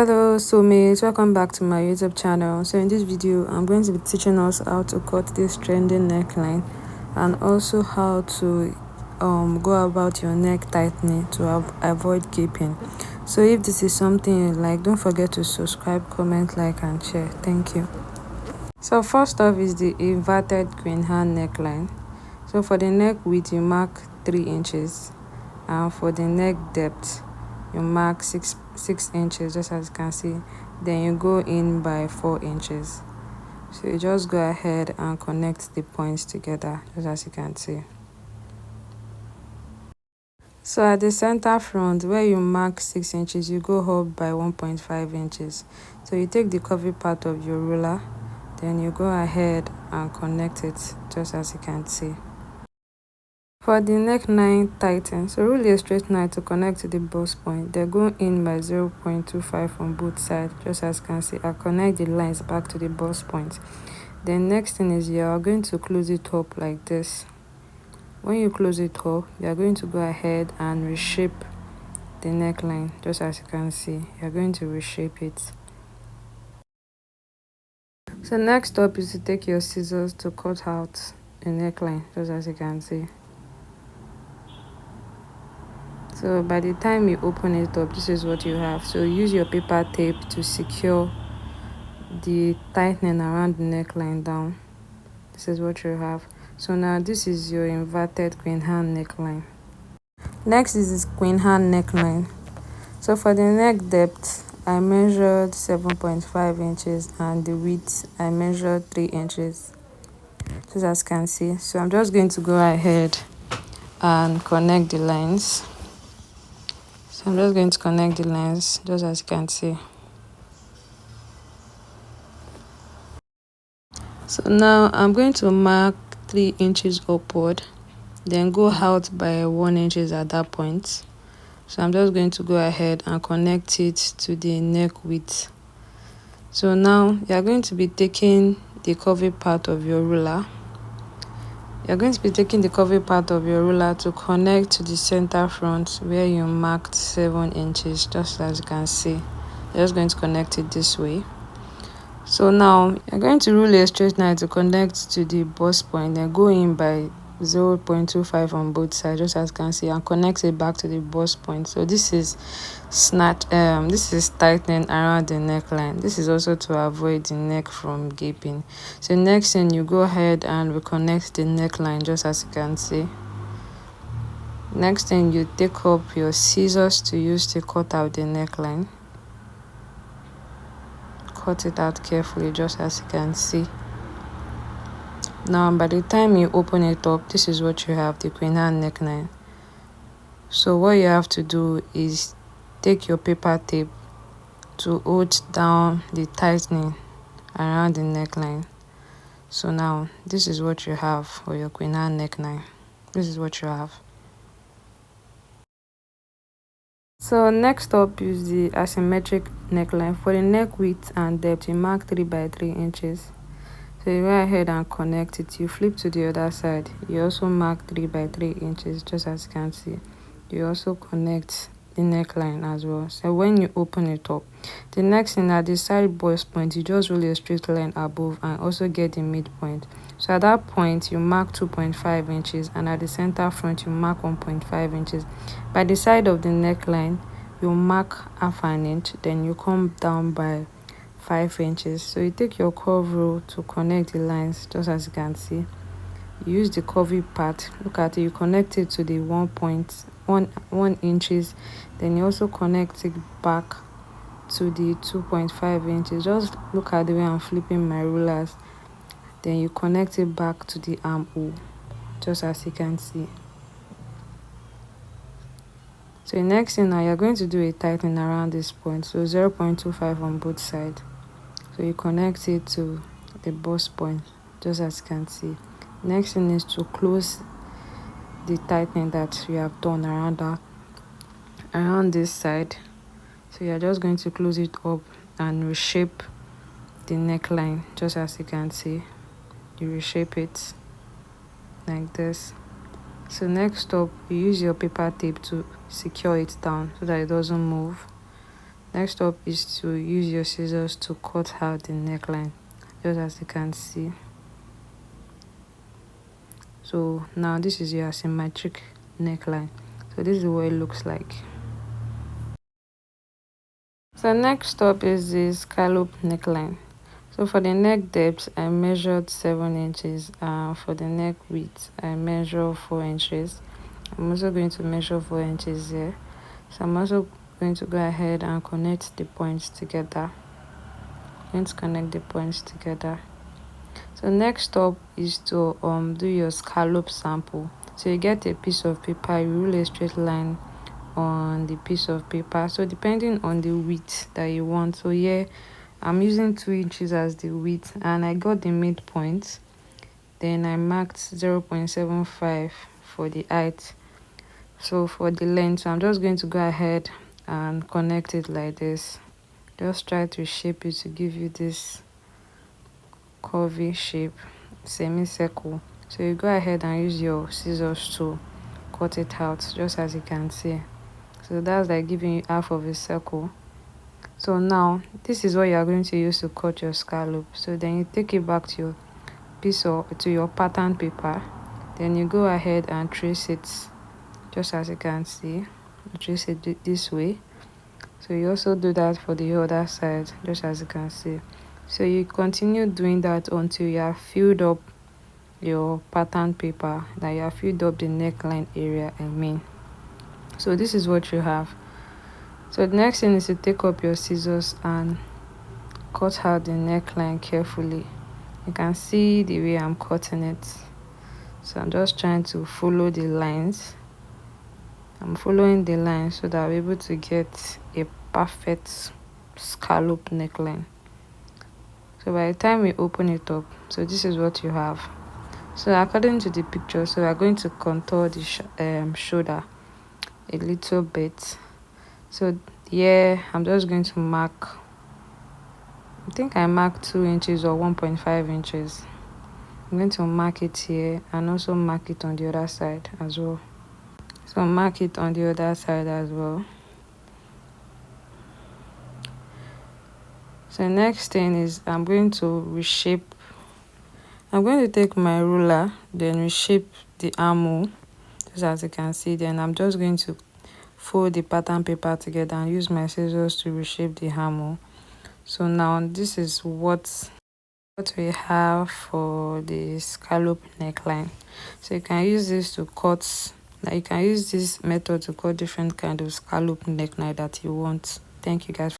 Hello soulmates, welcome back to my YouTube channel. So in this video I'm going to be teaching us how to cut this trending neckline and also how to go about your neck tightening to avoid gaping. So if this is something you like, don't forget to subscribe, comment, like and share. Thank you. So first off is the inverted queen hand neckline. So for the neck width you mark 3 inches, and for the neck depth you mark 6 inches, just as you can see. Then you go in by 4 inches. So you just go ahead and connect the points together, just as you can see. So at the center front where you mark 6 inches, you go up by 1.5 inches. So you take the curvy part of your ruler, then you go ahead and connect it, just as you can see. For the neckline tighten, so rule a straight line to connect to the bust point, then go in by 0.25 on both sides, just as you can see. I connect the lines back to the bust point. Then next thing is you are going to close it up like this. When you close it up, you are going to go ahead and reshape the neckline, just as you can see. You are going to reshape it. So next up is to take your scissors to cut out the neckline, just as you can see. So by the time you open it up, this is what you have. So use your paper tape to secure the tightening around the neckline down. This is what you have. So now this is your inverted queen hand neckline. Next is this queen hand neckline. So for the neck depth, I measured 7.5 inches and the width I measured 3 inches, just as you can see. So I'm just going to go ahead and connect the lines. So I'm just going to connect the lines, just as you can see. So now I'm going to mark 3 inches upward, then go out by 1 inches at that point. So I'm just going to go ahead and connect it to the neck width. So now you're going to be taking the curvy part of your ruler. You're going to be taking the curvy part of your ruler to connect to the center front where you marked 7 inches, just as you can see. You're just going to connect it this way. So now you're going to rule a straight line to connect to the bust point, then go in by 0.25 on both sides, just as you can see, and connect it back to the bust point. So this is this is tightening around the neckline. This is also to avoid the neck from gaping. So next thing, you go ahead and reconnect the neckline, just as you can see. Next thing, you take up your scissors to use to cut out the neckline. Cut it out carefully, just as you can see. Now by the time you open it up, this is what you have, the queen hand neckline. So what you have to do is take your paper tape to hold down the tightening around the neckline. So now this is what you have for your queen hand neckline. This is what you have. So next up is the asymmetric neckline. For the neck width and depth, you mark 3 by 3 inches. So you go ahead and connect it. You flip to the other side. You also mark 3 by 3 inches, just as you can see. You also connect the neckline as well. So when you open it up, the next thing, at the side bust point, you just roll a straight line above and also get the midpoint. So at that point, you mark 2.5 inches, and at the center front, you mark 1.5 inches. By the side of the neckline, you mark half an inch, then you come down by 5 inches. So you take your curve rule to connect the lines, just as you can see. You use the curvy part, look at it, you connect it to the 1 inches, then you also connect it back to the 2.5 inches. Just look at the way I'm flipping my rulers, then you connect it back to the armhole, just as you can see. So the next thing, now you're going to do a tightening around this point, so 0.25 on both sides. So you connect it to the bust point, just as you can see. Next thing is to close the tightening that you have done around this side. So you're just going to close it up and reshape the neckline, just as you can see. You reshape it like this. So next up, you use your paper tape to secure it down so that it doesn't move. Next up is to use your scissors to cut out the neckline, just as you can see. So now this is your asymmetric neckline. So this is what it looks like. So next up is the scallop neckline. So for the neck depth, I measured 7 inches, and for the neck width, I measure 4 inches. I'm also going to measure 4 inches here. So I'm also going to go ahead and connect the points together. Let's connect the points together. So next up is to do your scallop sample. So you get a piece of paper, you rule a straight line on the piece of paper. So depending on the width that you want. So here I'm using 2 inches as the width, and I got the midpoint. Then I marked 0.75 for the height. So for the length, so I'm just going to go ahead and connect it like this. Just try to shape it to give you this curvy shape, semicircle. So you go ahead and use your scissors to cut it out, just as you can see. So that's like giving you half of a circle. So now this is what you are going to use to cut your scallop. So then you take it back to your piece or to your pattern paper. Then you go ahead and trace it, just as you can see. Trace it this way. So you also do that for the other side, just as you can see. So you continue doing that until you have filled up your pattern paper, that you have filled up the neckline area, I mean. So this is what you have. So the next thing is to take up your scissors and cut out the neckline carefully. You can see the way I'm cutting it. So I'm just trying to follow the lines. I'm following the lines so that I'll be able to get a perfect scallop neckline. So by the time we open it up, so this is what you have. So according to the picture, so we're going to contour the shoulder a little bit. So here I'm just going to mark, I think I marked 2 inches or 1.5 inches. I'm going to mark it here and also mark it on the other side as well. So mark it on the other side as well. So next thing is I'm going to reshape. I'm going to take my ruler, then reshape the armhole, just as you can see. Then I'm just going to fold the pattern paper together and use my scissors to reshape the armhole. So now this is what we have for the scallop neckline. So you can use this to cut, like you can use this method to cut different kind of scallop neckline that you want. Thank you guys.